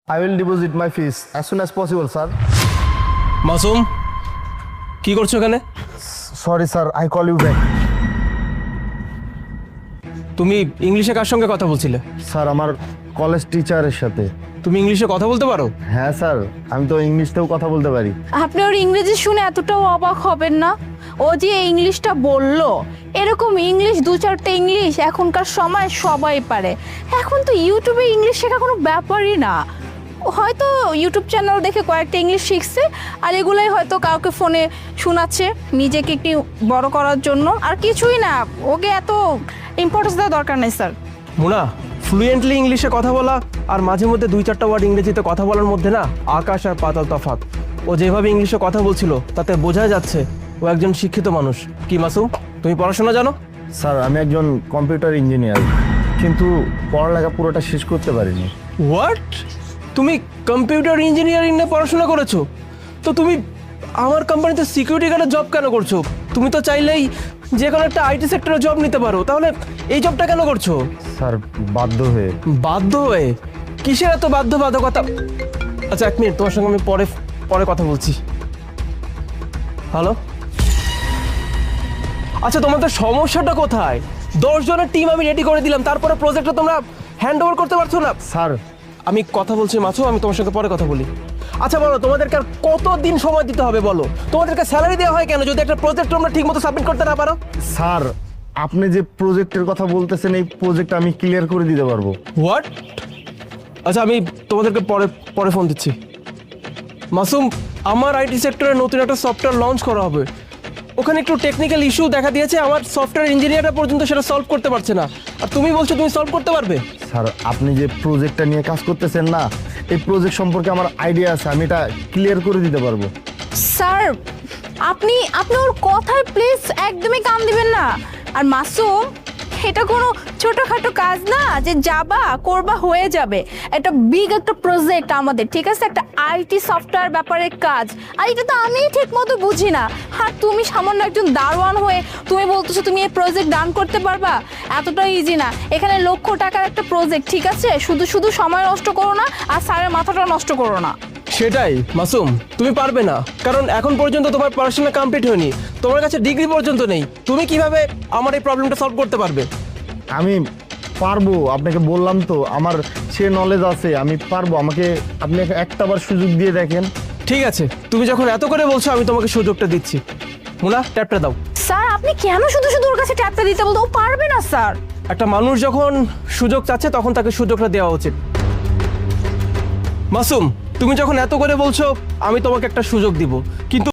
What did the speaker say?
I will deposit my fees as soon as possible, sir. Masum কি করছো এখানে? Sorry, sir. I call you back. তুমি ইংলিশে কার সঙ্গে কথা বলছিলে? স্যার আমার কলেজ টিচারের সাথে। তুমি ইংলিশে কথা বলতে পারো? হ্যাঁ স্যার, আমি তো ইংলিশতেও কথা বলতে পারি। আপনি ওর ইংরেজি শুনে এতটাও অবাক হবেন না। ও যে ইংলিশটা বললো, এরকম ইংলিশ দু চারটে ইংলিশ এখনকার সময় সবাই পারে। এখন তো ইউটিউবে ইংলিশ শেখা কোনো ব্যাপারই না। হয়তো ইউটিউব চ্যানেল দেখে কয়েকটা ইংলিশ শিখছে, আর এগুলাই হয়তো কাউকে ফোনে শোনাচ্ছে নিজেকে একটু বড় করার জন্য, আর কিছুই না। ওকে এত ইম্পর্টেন্স দেওয়ার দরকার নেই স্যার। মুনা, ফ্লুয়েন্টলি ইংলিশে কথা বলা আর মাঝে মধ্যে দুই চারটা ওয়ার্ড ইংরেজিতে কথা বলার মধ্যে না আকাশ আর পাতাল তফাৎ। ও যেভাবে ইংলিশে কথা বলছিল তাতে বোঝা যাচ্ছে ও একজন শিক্ষিত মানুষ। কি মাসুম, তুমি পড়াশোনা জানো? স্যার আমি একজন কম্পিউটার ইঞ্জিনিয়ার, কিন্তু পড়ালেখা পুরোটা শেষ করতে পারিনি। হোয়াট? তুমি কম্পিউটার ইঞ্জিনিয়ারিং নিয়ে পড়াশোনা করেছো? তো তুমি আমার কোম্পানিতে সিকিউরিটি গার্ডের জব কেন করছো? তুমি তো চাইলেই যে কোনো একটা আইটি সেক্টরে জব নিতে পারো, তাহলে এই জবটা কেন করছো? স্যার বাধ্য হয়ে। বাধ্য হয়ে? কিসের এত বাধ্যবাধকতা? আচ্ছা এক মিনিট, তোমার সঙ্গে আমি পরে কথা বলছি। হ্যালো, আচ্ছা তোমাদের সমস্যাটা কোথায়? 10 জনের টিম আমি রেডি করে দিলাম, তারপরে প্রজেক্টটা তোমরা হ্যান্ড ওভার করতে পারছো না। স্যার আমি কথা বলছি মাছু, আমি তোমার সঙ্গে পরে কথা বলি। আচ্ছা বলো, তোমাদেরকে আর কতদিন সময় দিতে হবে বলো? তোমাদেরকে স্যালারি দেওয়া হয় কেন যদি একটা প্রজেক্ট তোমরা ঠিক মতো সাবমিট করতে না পারো? স্যার আপনি যে প্রজেক্টের কথা বলতেছেন, এই প্রজেক্ট আমি ক্লিয়ার করে দিতে পারবো। হোয়াট? আচ্ছা আমি তোমাদেরকে পরে ফোন দিচ্ছি। মাসুম, আমার আইটি সেক্টরে নতুন একটা সফটওয়্যার লঞ্চ করা হবে। ওখানে একটু টেকনিক্যাল ইস্যু দেখা দিয়েছে, আমার সফটওয়্যার ইঞ্জিনিয়াররা পর্যন্ত সেটা সলভ করতে পারছে না, আর তুমি বলছো তুমি সলভ করতে পারবে? স্যার আপনি যে প্রজেক্টটা নিয়ে কাজ করতেছেন না, এই প্রজেক্ট সম্পর্কে আমার আইডিয়া আছে, আমি এটা ক্লিয়ার করে দিতে পারবো। স্যার আপনি ওর কথায় প্লিজ একদমই কান দিবেন না। আর মাসুম, এটা কোনো ছোটোখাটো কাজ না যে যাবা করবা হয়ে যাবে। একটা বিগ একটা প্রজেক্ট আমাদের, ঠিক আছে? একটা আইটি সফটওয়্যার ব্যাপারে কাজ, আর এটা তো আমি ঠিক মতো বুঝি না। আর তুমি সামান্য একজন দারোয়ান হয়ে তুমি বলতেছো তুমি এই প্রজেক্ট ডান করতে পারবা? এতটা ইজি না। এখানে লক্ষ টাকার একটা প্রজেক্ট, ঠিক আছে? শুধু সময় নষ্ট করো না, আর স্যারের মাথাটা নষ্ট করো না। সেটাই মাসুম, তুমি পারবে না, কারণ এখন পর্যন্ত তোমার পড়াশোনা কমপ্লিট হয়নি, তোমার কাছে ডিগ্রি পর্যন্ত নেই। তুমি কিভাবে আমার এই প্রবলেমটা সলভ করতে পারবে? আমি পারবো, আপনাকে বললাম তো আমার সে নলেজ আছে, আমি পারবো। আপনি একটাবার সুযোগ দিয়ে দেখেন। ঠিক আছে, তুমি যখন এত করে বলছো আমি তোমাকে সুযোগটা দিচ্ছি। মুনা, ট্যাপটা দাও। স্যার আপনি কেন শুধু ওর কাছে ট্যাপটা দিতে বলতে? ও পারবে না স্যার। একটা মানুষ যখন সুযোগ চাচ্ছে তখন তাকে সুযোগটা দেওয়া উচিত। মাসুম, তুমি যখন এত করে বলছো আমি তোমাকে একটা সুযোগ দিব, কিন্তু